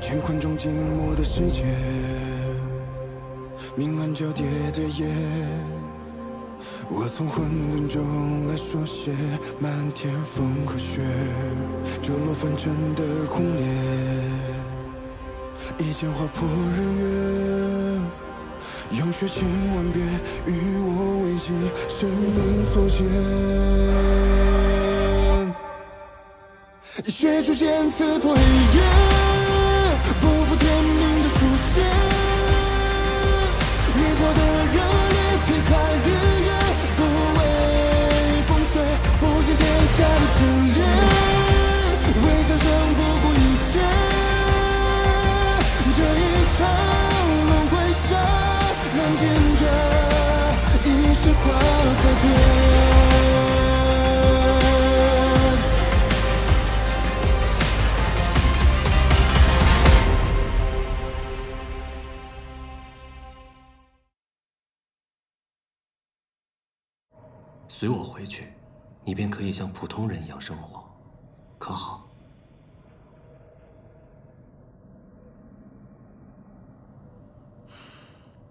乾坤中静默的世界，明暗交叠的夜，我从混沌中来书写漫天风和雪，折落凡尘的轰烈，一剑划破日月，用血千万遍与我为己，生命所见。血逐渐刺破黑夜，不负天命的书写，烈火的热烈劈开日月，不畏风雪，复兴天下的真烈，为战胜不顾一切，这一场轮回下，让见证一世化改变。随我回去，你便可以像普通人一样生活，可好？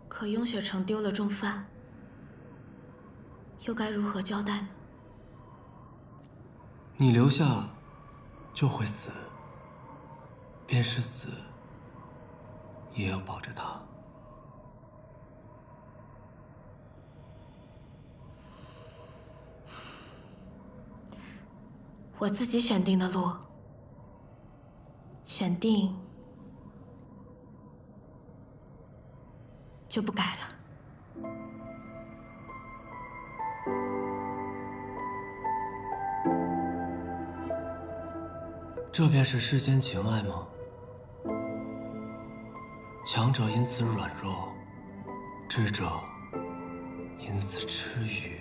可雍雪城丢了重犯，又该如何交代呢？你留下，就会死，便是死，也要保着他。我自己选定的路，选定就不改了。这便是世间情爱吗？强者因此软弱，智者因此痴愚。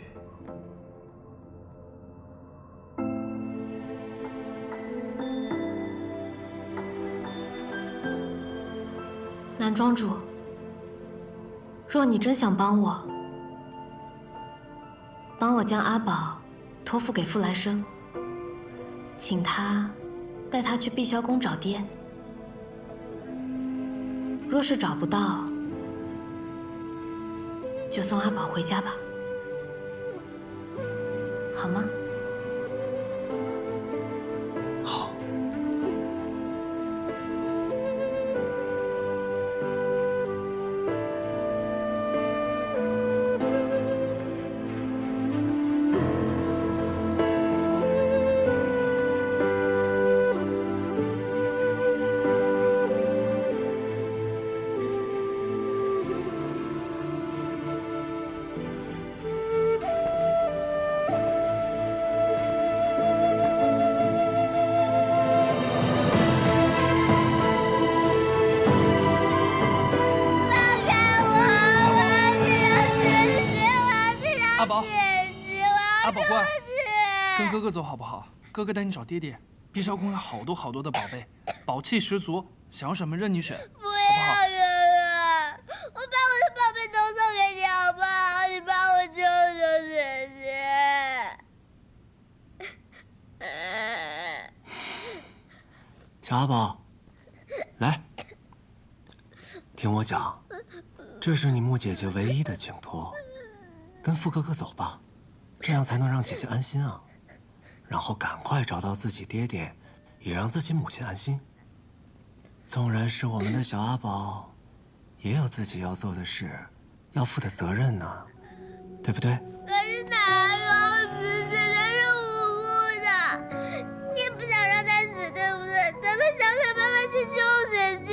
南庄主，若你真想帮我将阿宝托付给傅兰生，请他带他去碧霄宫找爹。若是找不到，就送阿宝回家吧，好吗？好。跟哥哥走好不好？哥哥带你找爹爹。碧霄宫有好多的宝贝，宝气十足，想要什么任你选，不要哥哥，我把我的宝贝都送给你好不好？你帮我救救姐姐。小阿宝，来，听我讲，这是你穆姐姐唯一的请托，跟傅哥哥走吧，这样才能让姐姐安心啊。然后赶快找到自己爹爹，也让自己母亲安心。纵然是我们的小阿宝，也有自己要做的事，要负的责任呢，对不对？可是哪有死？姐姐是无辜的，你也不想让她死，对不对？咱们想想办法去救姐姐。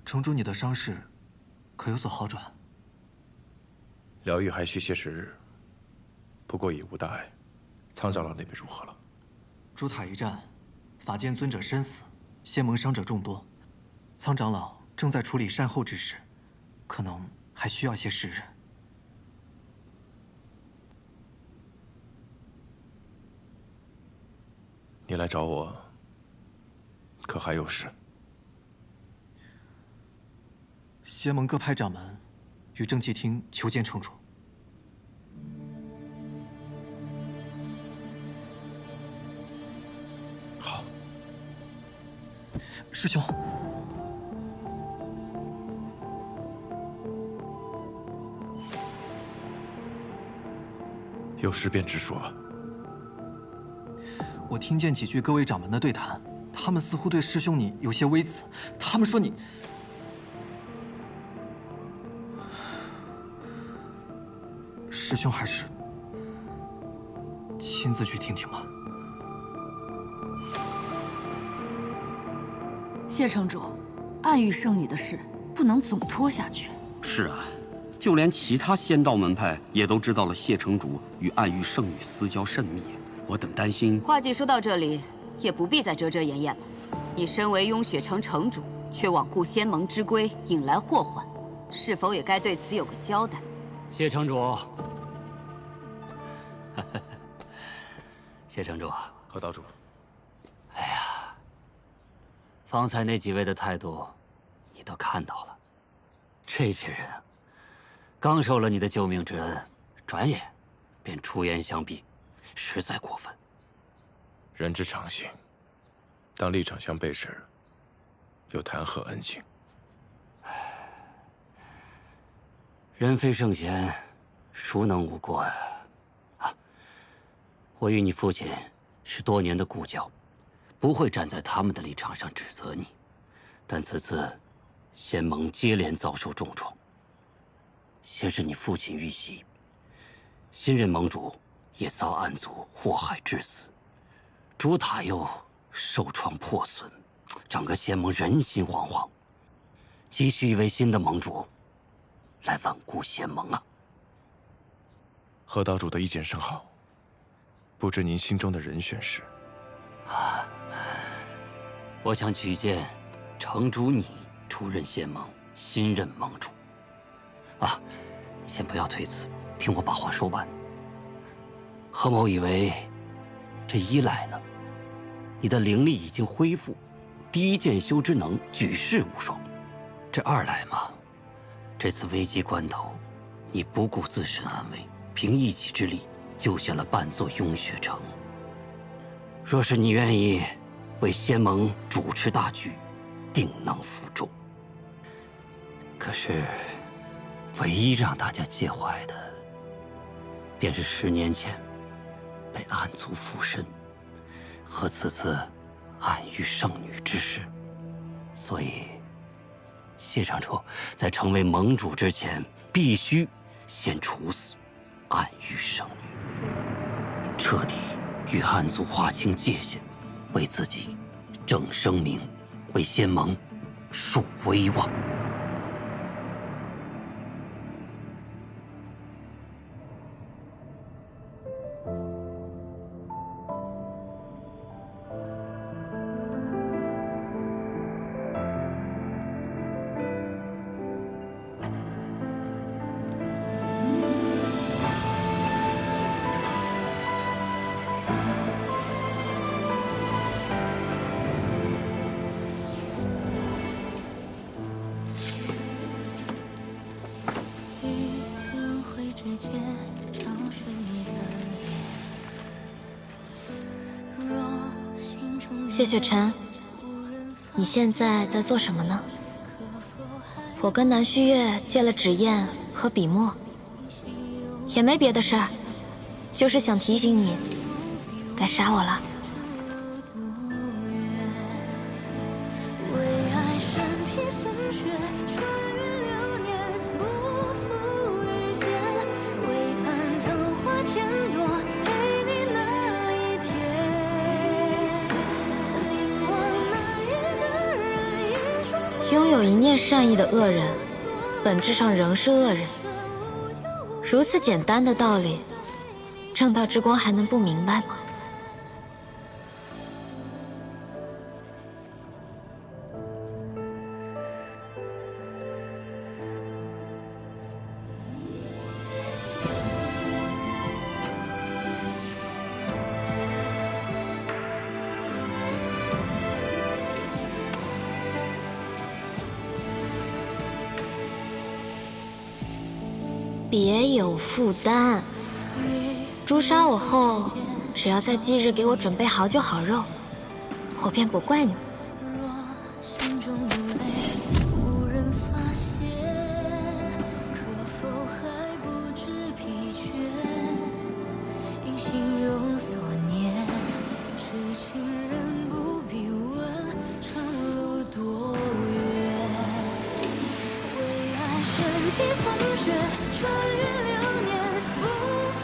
城主，你的伤势可有所好转？疗愈还需些时日，不过已无大碍。苍长老那边如何了？朱塔一战，法剑尊者身死，仙盟伤者众多。苍长老正在处理善后之事，可能还需要些时日。你来找我，可还有事？仙盟各派掌门与正气厅求见城主。好。师兄，有事便直说吧。我听见几句各位掌门的对谈，他们似乎对师兄你有些微词。他们说你……师兄还是亲自去听听吧。谢城主，暗域圣女的事不能总拖下去。是啊，就连其他仙道门派也都知道了谢城主与暗域圣女私交甚密。我等担心。话既说到这里，也不必再遮遮掩掩了。你身为雍雪城城主，却罔顾仙盟之规，引来祸患，是否也该对此有个交代？谢城主，谢城主，何道主。哎呀，方才那几位的态度，你都看到了。这些人啊，刚受了你的救命之恩，转眼便出言相逼。实在过分。人之常情，当立场相悖时，又谈何恩情？人非圣贤，孰能无过呀？啊，我与你父亲是多年的故交，不会站在他们的立场上指责你。但此次，仙盟接连遭受重创，先是你父亲遇袭，新任盟主也遭暗族祸害致死，朱塔又受创破损，整个仙盟人心惶惶，急需一位新的盟主来稳固仙盟啊！何道主的意见甚好，不知您心中的人选是？啊，我想举荐城主你出任仙盟新任盟主。啊，你先不要推辞，听我把话说完。何某以为，这一来呢，你的灵力已经恢复，第一剑修之能举世无双；这二来嘛，这次危急关头，你不顾自身安危，凭一己之力救下了半座雍雪城。若是你愿意为仙盟主持大局，定能服众。可是，唯一让大家介怀的，便是10年前被暗族附身，和此次暗域圣女之事。所以，谢城主在成为盟主之前，必须先处死暗域圣女，彻底与暗族划清界限，为自己正声名，为仙盟树威望。谢雪晨，你现在在做什么呢？我跟南虚月借了纸砚和笔墨，也没别的事儿，就是想提醒你，该杀我了。拥有一念善意的恶人，本质上仍是恶人。如此简单的道理，正道之光还能不明白吗？别有负担。诛杀我后，只要在忌日给我准备好酒好肉，我便不怪你。心中的泪无人发现，可否还不知疲倦？因心有所念，痴情人不必问长路多远。为爱身披风雪，穿越流年，不负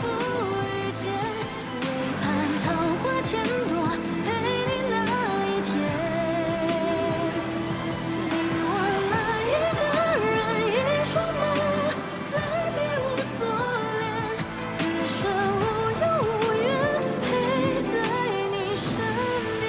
遇见。为盼桃花千朵，陪你那一天。你我那一个人，一双梦，再别无所恋。此生无忧无怨，陪在你身边。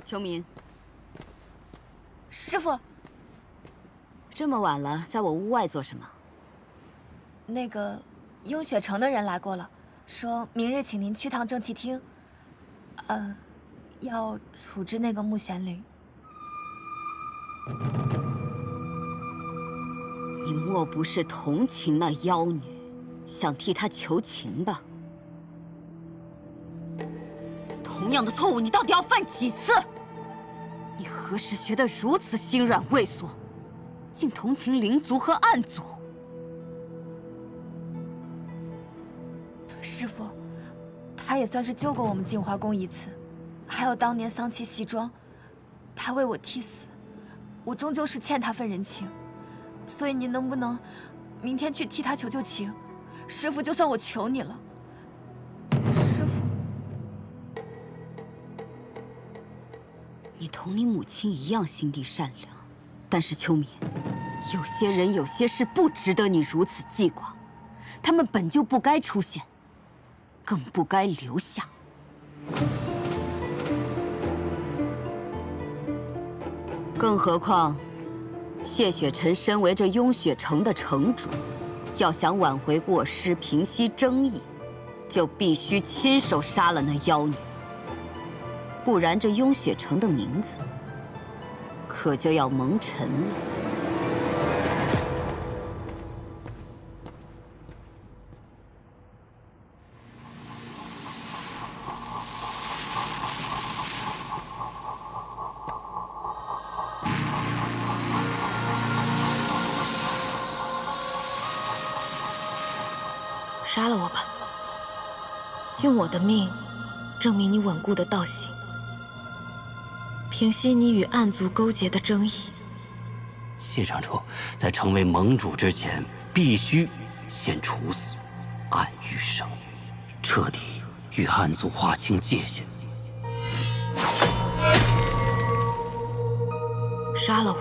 秋明，师傅，这么晚了，在我屋外做什么？那个雍雪城的人来过了，说明日请您去趟正气厅，要处置那个穆玄灵。你莫不是同情那妖女，想替她求情吧？同样的错误，你到底要犯几次？你何时学得如此心软畏缩，竟同情灵族和暗族？师傅，他也算是救过我们镜花宫一次，还有当年桑琪戏庄，他为我替死，我终究是欠他份人情，所以您能不能明天去替他求求情？师傅，就算我求你了，师傅。你同你母亲一样心地善良，但是秋明，有些人有些事不值得你如此记挂，他们本就不该出现，更不该留下。更何况，谢雪晨身为这雍雪城的城主，要想挽回过失、平息争议，就必须亲手杀了那妖女。不然，这雍雪城的名字可就要蒙尘了。杀了我吧，用我的命证明你稳固的道行。平息你与暗族勾结的争议。谢城主在成为盟主之前，必须先处死暗玉生，彻底与暗族划清界限。杀了我，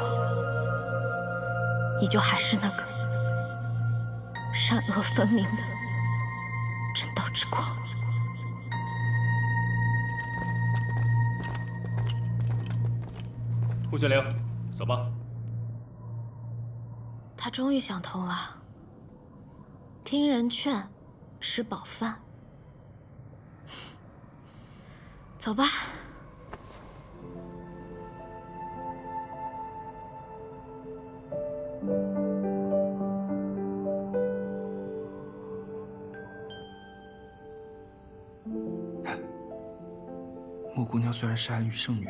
你就还是那个善恶分明的正道之光。穆玄灵，走吧。他终于想通了，听人劝，吃饱饭。走吧。木姑娘虽然是暗域圣女，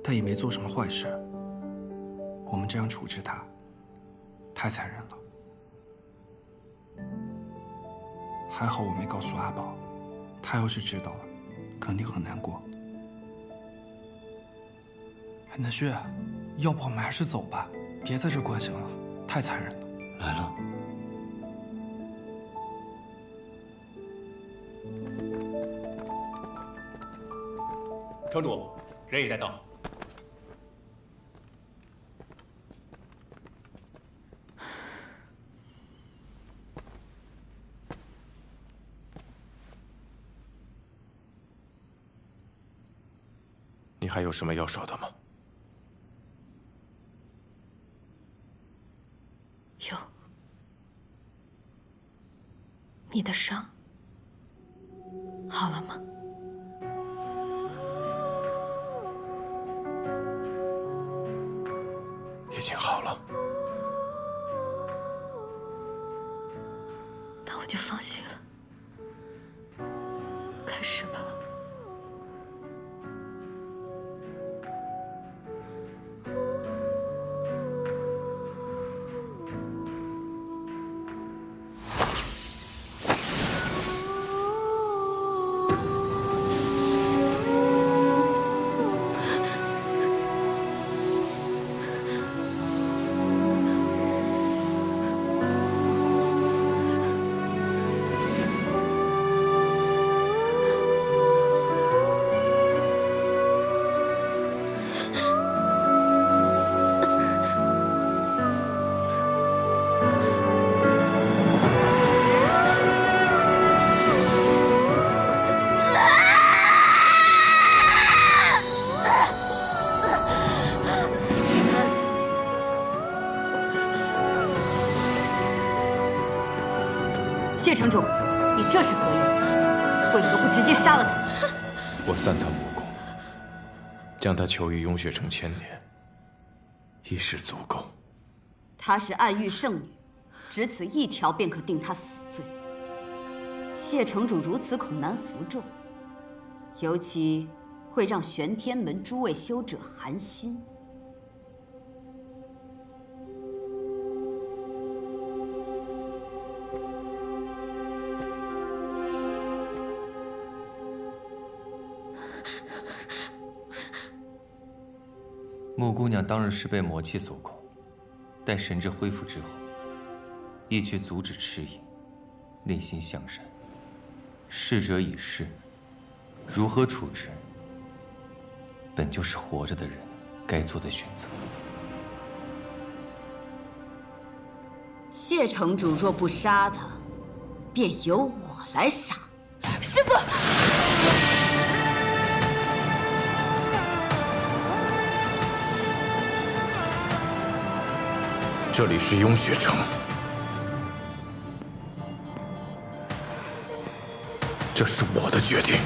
但也没做什么坏事。我们这样处置她，太残忍了。还好我没告诉阿宝，他要是知道了，肯定很难过。南旭，要不我们还是走吧，别在这关心了，太残忍了。来了。城主，人已带到。你还有什么要说的吗？有。你的伤好了吗？已经好了。那我就放心了。开始吧。谢城主，你这是何意？为何不直接杀了他？我散他武功，将他囚于雍雪城1000年，已是足够。她是暗域圣女，只此一条便可定她死罪。谢城主如此恐难服众，尤其会让玄天门诸位修者寒心。木姑娘当日是被魔气所控，待神智恢复之后，亦去阻止赤影，内心向善。逝者已逝，如何处置，本就是活着的人该做的选择。谢城主若不杀他，便由我来杀。师父。这里是雍雪城，这是我的决定。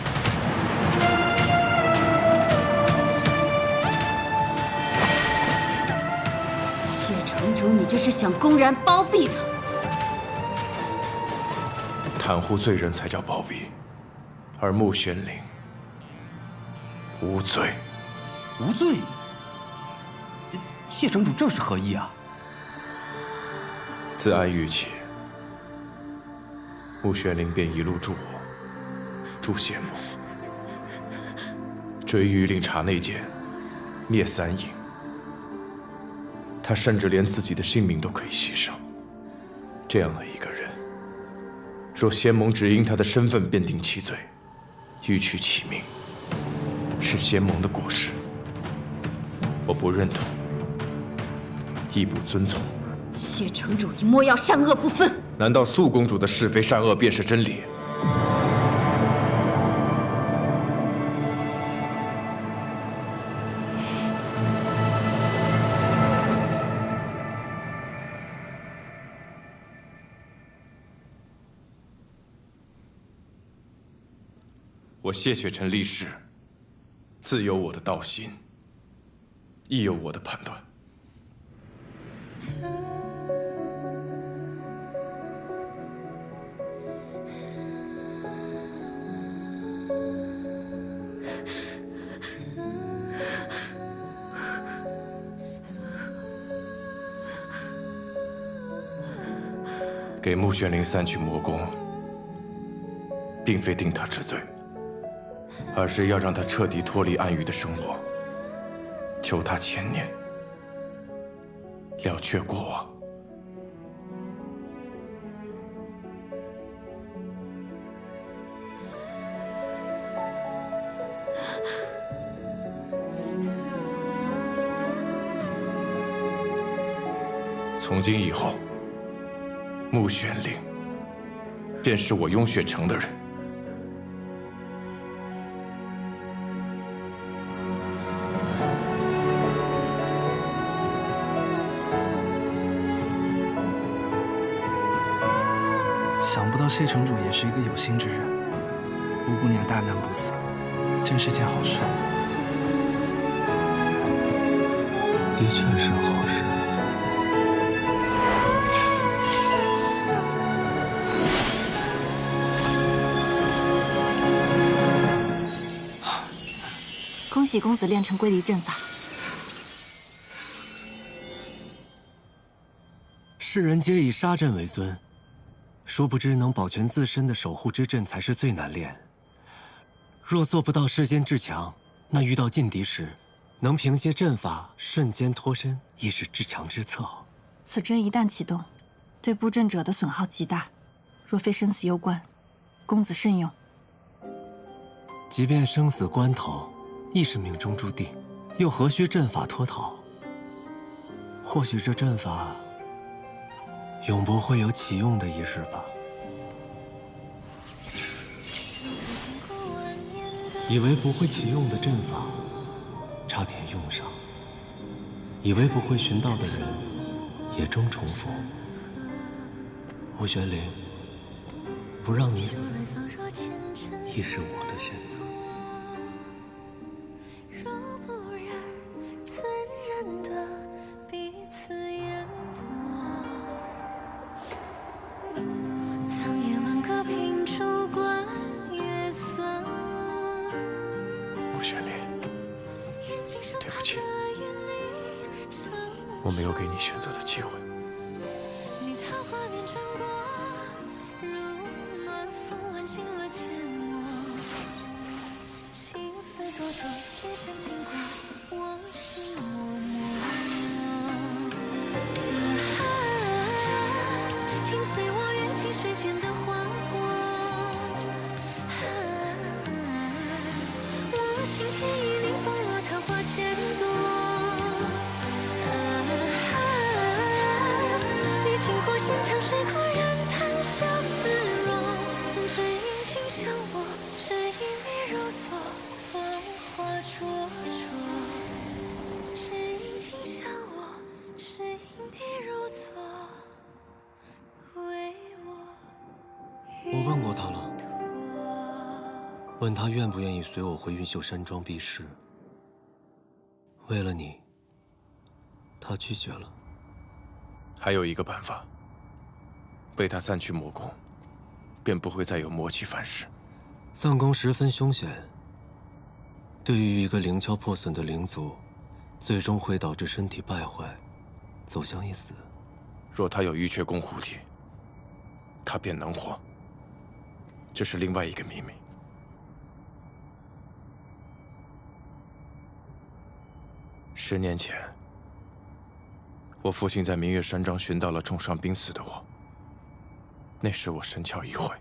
谢城主，你这是想公然包庇他？袒护罪人才叫包庇，而穆玄灵无罪。无罪？谢城主这是何意啊？自暗域起，穆玄灵便一路助我，助谢幕，追谕令查内奸，灭3营。他甚至连自己的性命都可以牺牲。这样的一个人，若仙盟只因他的身份便定其罪，欲取其命，是仙盟的过失。我不认同，亦不遵从。谢城主，你莫要善恶不分。难道素公主的是非善恶便是真理？我谢雪尘立誓，自有我的道心，亦有我的判断。给穆玄灵散去魔功，并非定他治罪，而是要让他彻底脱离暗域的生活，求他前念，了却过往。从今以后，穆玄灵便是我雍雪城的人。想不到谢城主也是一个有心之人，吴姑娘大难不死，真是件好事。的确是好事。恭喜公子练成归离阵法。世人皆以杀阵为尊，殊不知能保全自身的守护之阵才是最难练。若做不到世间至强，那遇到劲敌时，能凭借阵法瞬间脱身，亦是至强之策。此阵一旦启动，对布阵者的损耗极大，若非生死攸关，公子慎用。即便生死关头，亦是命中注定，又何须阵法脱逃？或许这阵法永不会有启用的一日吧。以为不会启用的阵法，差点用上；以为不会寻到的人，也终重逢。穆玄灵，不让你死，亦是我的选择。我没有给你选择的机会。我问过他了，问他愿不愿意随我回云秀山庄避世。为了你，他拒绝了。还有一个办法，为他散去魔功，便不会再有魔气反噬。散功十分凶险，对于一个灵窍破损的灵族，最终会导致身体败坏，走向一死。若他有玉阙宫护体，他便能活。这是另外一个秘密。10年前，我父亲在明月山庄寻到了重伤濒死的我。那时我神窍一会。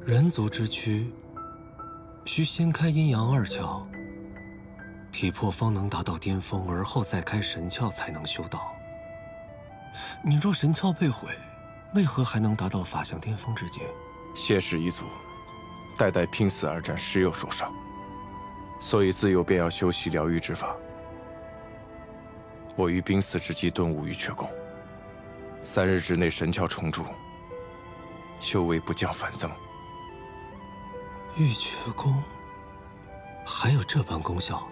人族之躯，需先开阴阳2窍，体魄方能达到巅峰，而后再开神窍才能修道。你若神窍被毁，为何还能达到法相巅峰之境？谢氏一族，代代拼死而战，时有受伤，所以自幼便要修习疗愈之法。我于濒死之际顿悟玉阙功，3日之内神窍重铸，修为不降反增。玉阙功还有这般功效？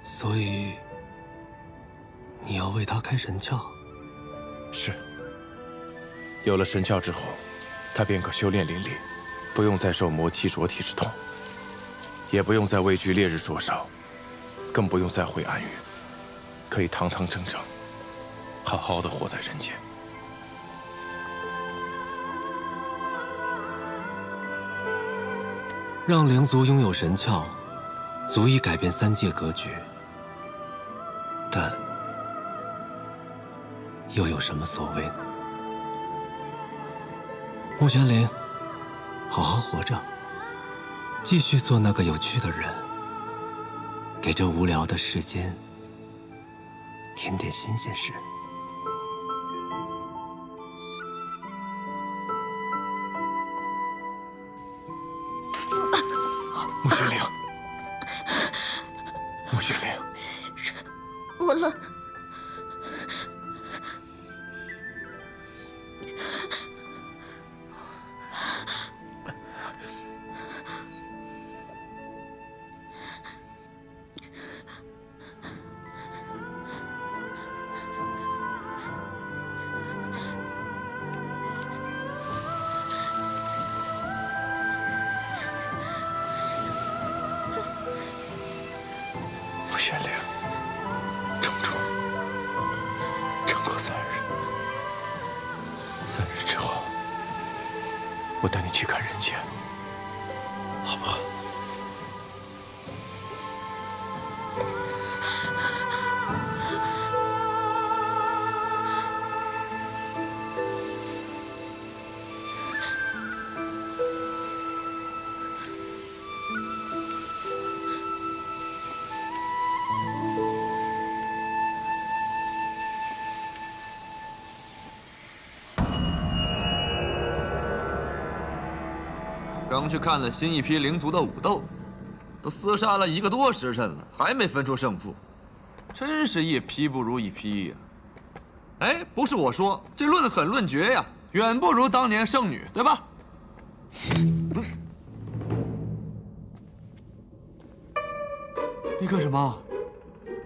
所以你要为他开神窍？是。有了神窍之后，他便可修炼淋漓，不用再受魔气灼体之痛，也不用再畏惧烈日灼烧，更不用再回暗域，可以堂堂正正，好好的活在人间。让灵族拥有神窍，足以改变三界格局。但又有什么所谓呢？穆玄灵，好好活着，继续做那个有趣的人，给这无聊的世间添点新鲜事。穆玄灵，穆玄灵，我了。穆玄灵，城主，撑过3日，3日之后，我带你去看人间，好不好？刚去看了新一批灵族的武斗，都厮杀了1个多时辰了，还没分出胜负，真是一批不如一批呀！哎，不是我说，这论狠论绝呀，远不如当年圣女，对吧？你干什么？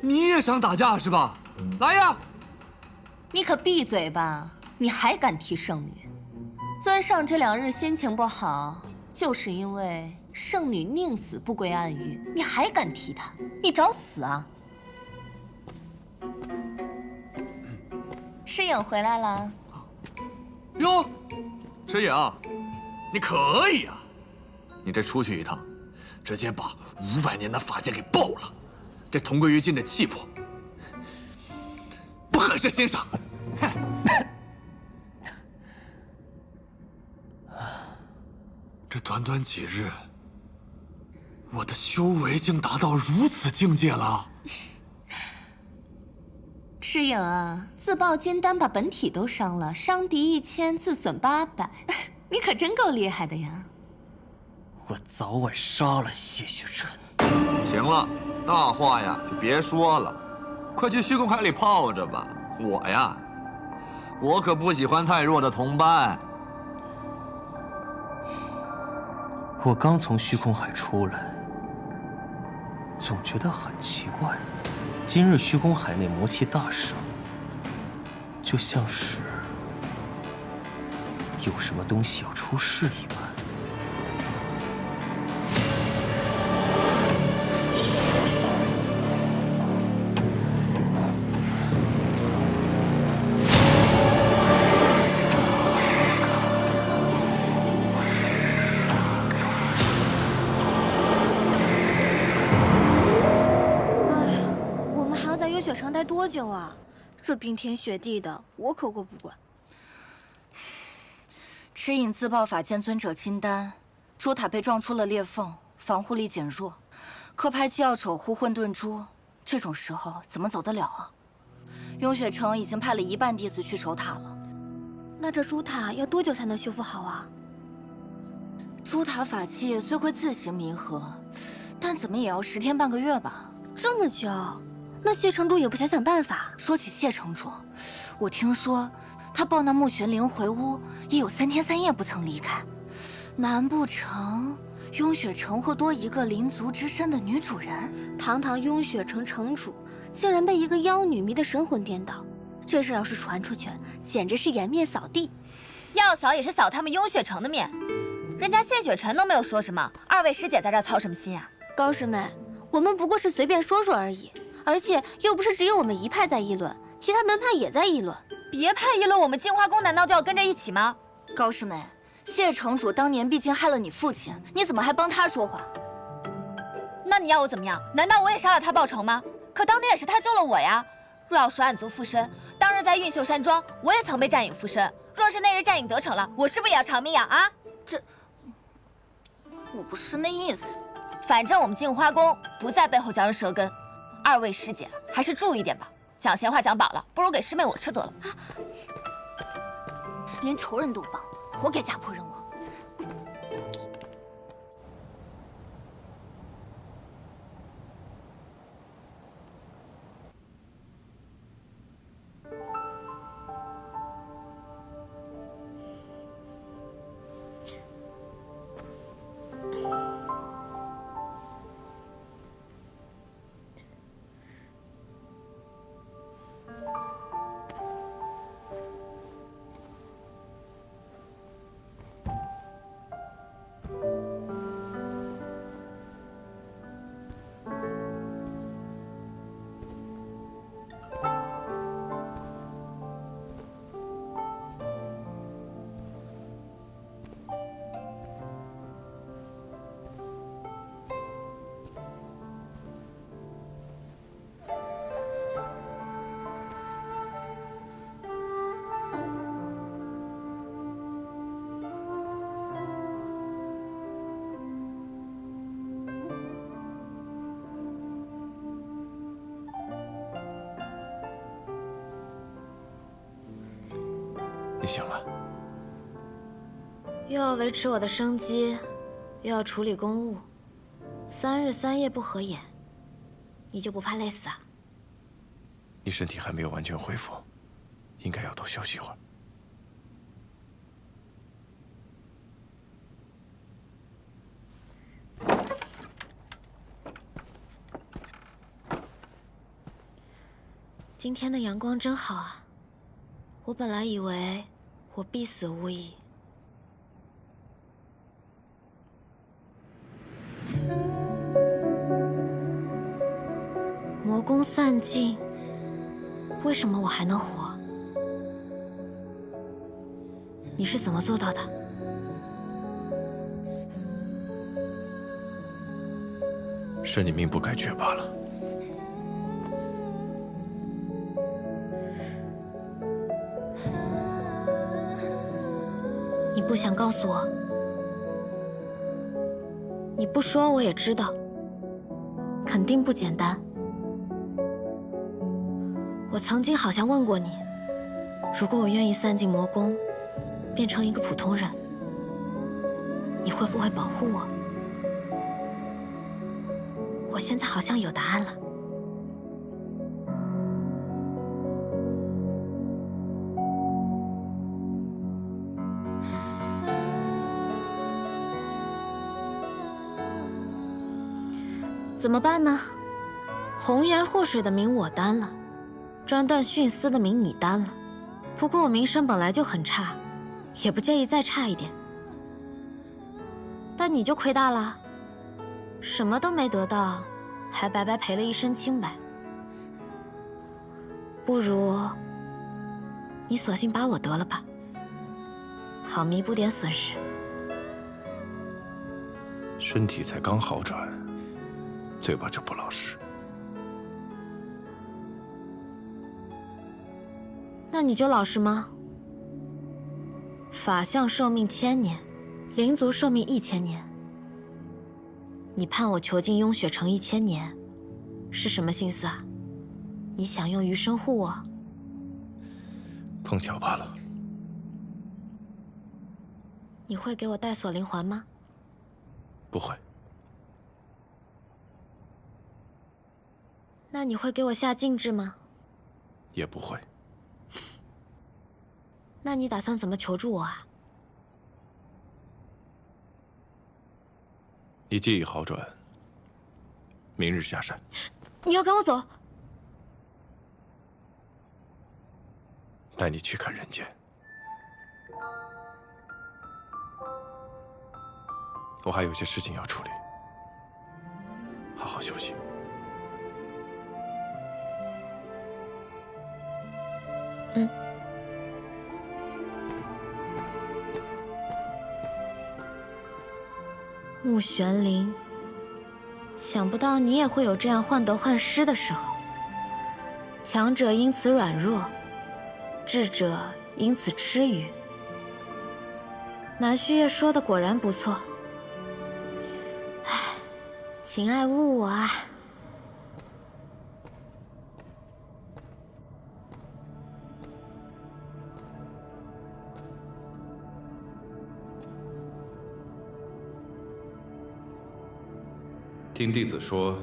你也想打架是吧？来呀！你可闭嘴吧！你还敢提圣女？尊上这2日心情不好，就是因为圣女宁死不归暗域，你还敢提她？你找死啊！赤影回来了。哟，赤影，你可以啊！你这出去一趟，直接把500年的法剑给爆了，这同归于尽的气魄，不很是欣赏。这短短几日，我的修为竟达到如此境界了。赤影啊，自爆金丹把本体都伤了，伤敌1000，自损800，你可真够厉害的呀！我早晚杀了谢雪辰。行了，大话呀就别说了，快去虚空海里泡着吧。我可不喜欢太弱的同伴。我刚从虚空海出来，总觉得很奇怪。今日虚空海内魔气大盛，就像是有什么东西要出世一般。待多久啊？这冰天雪地的，我可过不惯。赤影自爆法剑尊者金丹，珠塔被撞出了裂缝，防护力减弱。科派既要守护混沌珠，这种时候怎么走得了啊？雍雪城已经派了1半弟子去守塔了。那这珠塔要多久才能修复好啊？珠塔法器虽会自行弥合，但怎么也要10天半个月吧。这么久？那谢城主也不想想办法。说起谢城主，我听说他抱那穆玄灵回屋，也有3天3夜不曾离开。难不成雍雪城会多一个灵族之身的女主人？堂堂雍雪城城主，竟然被一个妖女迷得神魂颠倒，这事要是传出去，简直是颜面扫地。要扫也是扫他们雍雪城的面，人家谢雪辰都没有说什么，2位师姐在这儿操什么心啊？高师妹，我们不过是随便说说而已。而且又不是只有我们一派在议论，其他门派也在议论。别派议论，我们净化宫难道就要跟着一起吗？高师妹，谢城主当年毕竟害了你父亲，你怎么还帮他说话？那你要我怎么样？难道我也杀了他报仇吗？可当年也是他救了我呀。若要说暗族附身，当日在运秀山庄，我也曾被战影附身。若是那日战影得逞了，我是不是也要偿命呀？啊？我不是那意思。反正我们镜花宫不在背后嚼人舌根。二位师姐还是注意点吧。讲闲话讲饱了，不如给师妹我吃得了。连仇人都帮，活该家破人亡。你醒了？又要维持我的生机，又要处理公务，3日3夜不合眼，你就不怕累死啊？你身体还没有完全恢复，应该要多休息一会儿。今天的阳光真好啊！我本来以为我必死无疑。魔功散尽，为什么我还能活？你是怎么做到的？是你命不该绝罢了。你不想告诉我？你不说我也知道，肯定不简单。我曾经好像问过你，如果我愿意散尽魔功，变成一个普通人，你会不会保护我？我现在好像有答案了。怎么办呢？红颜祸水的名我担了，专断徇私的名你担了。不过我名声本来就很差，也不介意再差一点。但你就亏大了，什么都没得到，还白白赔了一身清白。不如你索性把我得了吧，好弥补点损失。身体才刚好转，嘴巴就不老实。那你就老实吗？法相寿命1000年，灵族寿命1000年。你判我囚禁雍雪城1000年，是什么心思啊？你想用余生护我？碰巧罢了。你会给我带锁灵环吗？不会。那你会给我下禁制吗？也不会。那你打算怎么求助我啊？你技艺好转，明日下山。你要赶我走？带你去看人间。我还有些事情要处理，好好休息。嗯。穆玄灵，想不到你也会有这样患得患失的时候。强者因此软弱，智者因此痴愚。南虚月说的果然不错。唉，请爱误我啊！听弟子说，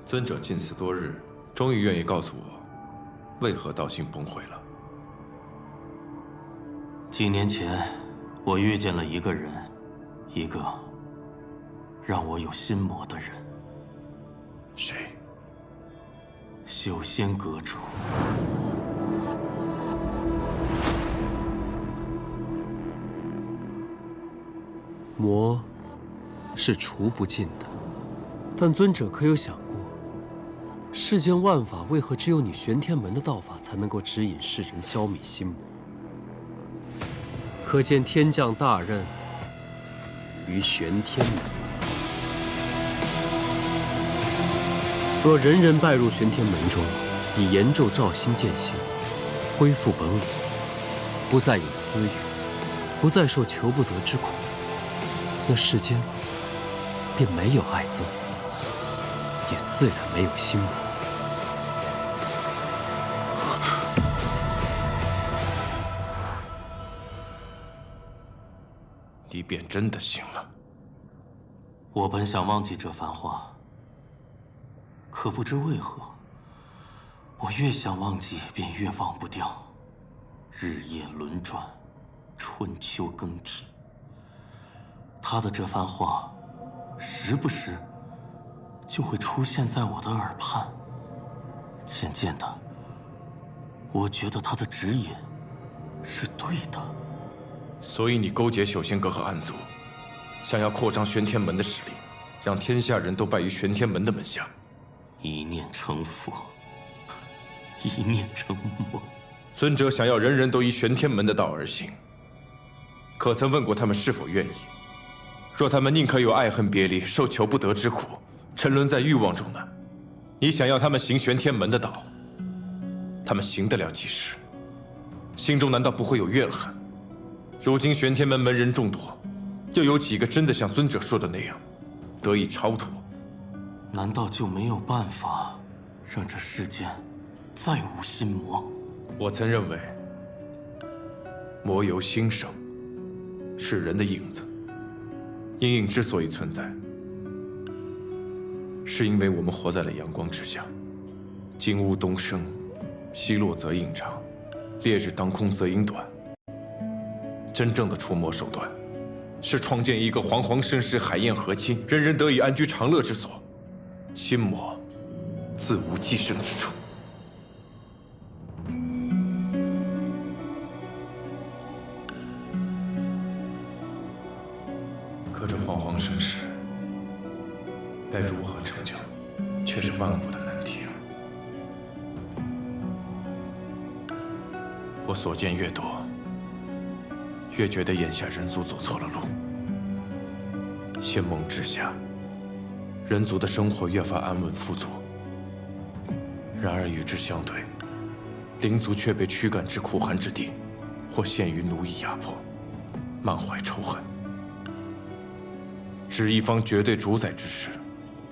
尊者近此多日，终于愿意告诉我，为何道心崩毁了。几年前，我遇见了一个人，一个让我有心魔的人。谁？修仙阁主。魔是除不尽的。但尊者可有想过，世间万法为何只有你玄天门的道法才能够指引世人消弭心魔？可见天降大任于玄天门。若人人拜入玄天门中，以严咒照心践行，恢复本我，不再有私欲，不再受求不得之苦，那世间便没有爱憎，也自然没有心魔。你便真的醒了。我本想忘记这番话，可不知为何，我越想忘记，便越忘不掉。日夜轮转，春秋更替，他的这番话，时不时就会出现在我的耳畔。渐渐的，我觉得他的指引是对的。所以你勾结修仙阁和暗族，想要扩张玄天门的势力，让天下人都拜于玄天门的门下。一念成佛，一念成魔。尊者想要人人都依玄天门的道而行，可曾问过他们是否愿意？若他们宁可有爱恨别离、受求不得之苦，沉沦在欲望中呢？你想要他们行玄天门的道，他们行得了几时？心中难道不会有怨恨？如今玄天门门人众多，又有几个真的像尊者说的那样得以超脱？难道就没有办法让这世间再无心魔？我曾认为，魔由心生，是人的影子。阴影之所以存在，是因为我们活在了阳光之下。金乌东升，西落则影长，烈日当空则影短。真正的除魔手段，是创建一个煌煌盛世、海晏河清、人人得以安居长乐之所。心魔，自无寄生之处。可这煌煌盛世，该如何成就，却是万古的难题啊！我所见越多，越觉得眼下人族走错了路。仙盟之下，人族的生活越发安稳富足。然而与之相对，灵族却被驱赶至苦寒之地，或陷于奴役压迫，满怀仇恨。指一方绝对主宰之时，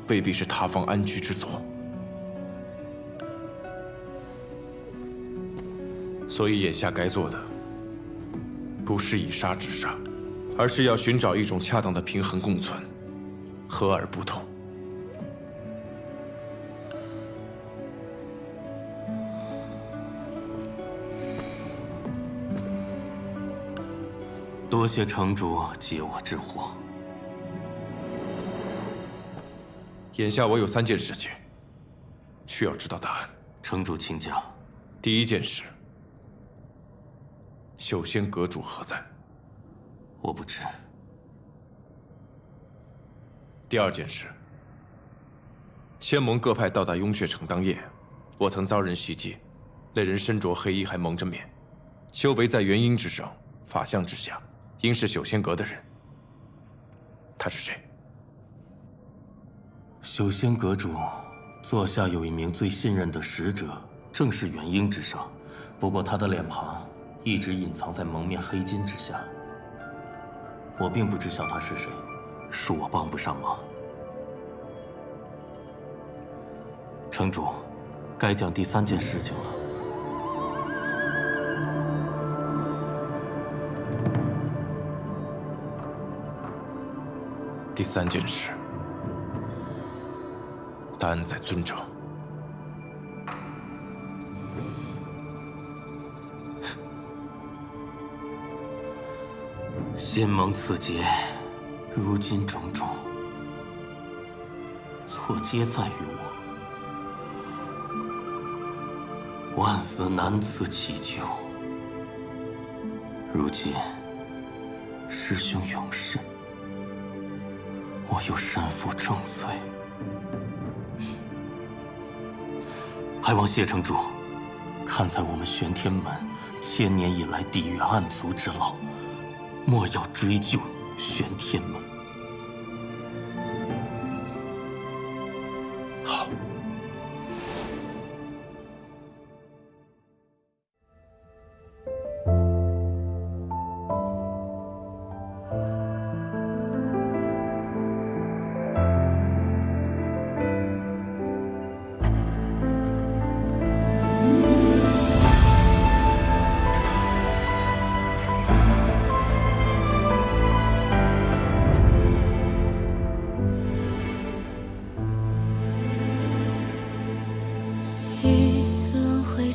未必是他方安居之所。所以眼下该做的，不是以杀止杀，而是要寻找一种恰当的平衡共存，和而不同。多谢城主解我之惑。眼下我有3件事情，需要知道答案。城主请讲。第一件事，修仙阁主何在？我不知。第二件事，仙盟各派到达雍血城当夜，我曾遭人袭击，那人身着黑衣，还蒙着面，修为在元婴之上，法相之下，应是修仙阁的人。他是谁？修仙阁主，座下有一名最信任的使者，正是元婴之上。不过他的脸庞一直隐藏在蒙面黑金之下，我并不知晓他是谁，恕我帮不上忙。城主，该讲第3件事情了。第3件事，答案在尊者。仙盟此劫，如今种种，错皆在于我，万死难辞其咎。如今师兄永世，我又身负重罪，还望谢城主看在我们玄天门1000年以来抵御暗族之劳，莫要追究玄天门。好。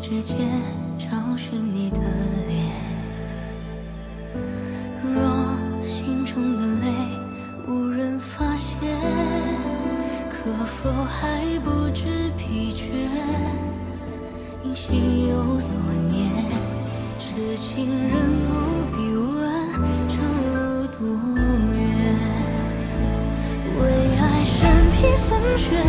之间找寻你的脸，若心中的泪无人发现，可否还不知疲倦？因心有所念，痴情人不必问长路多远，为爱身披风雪。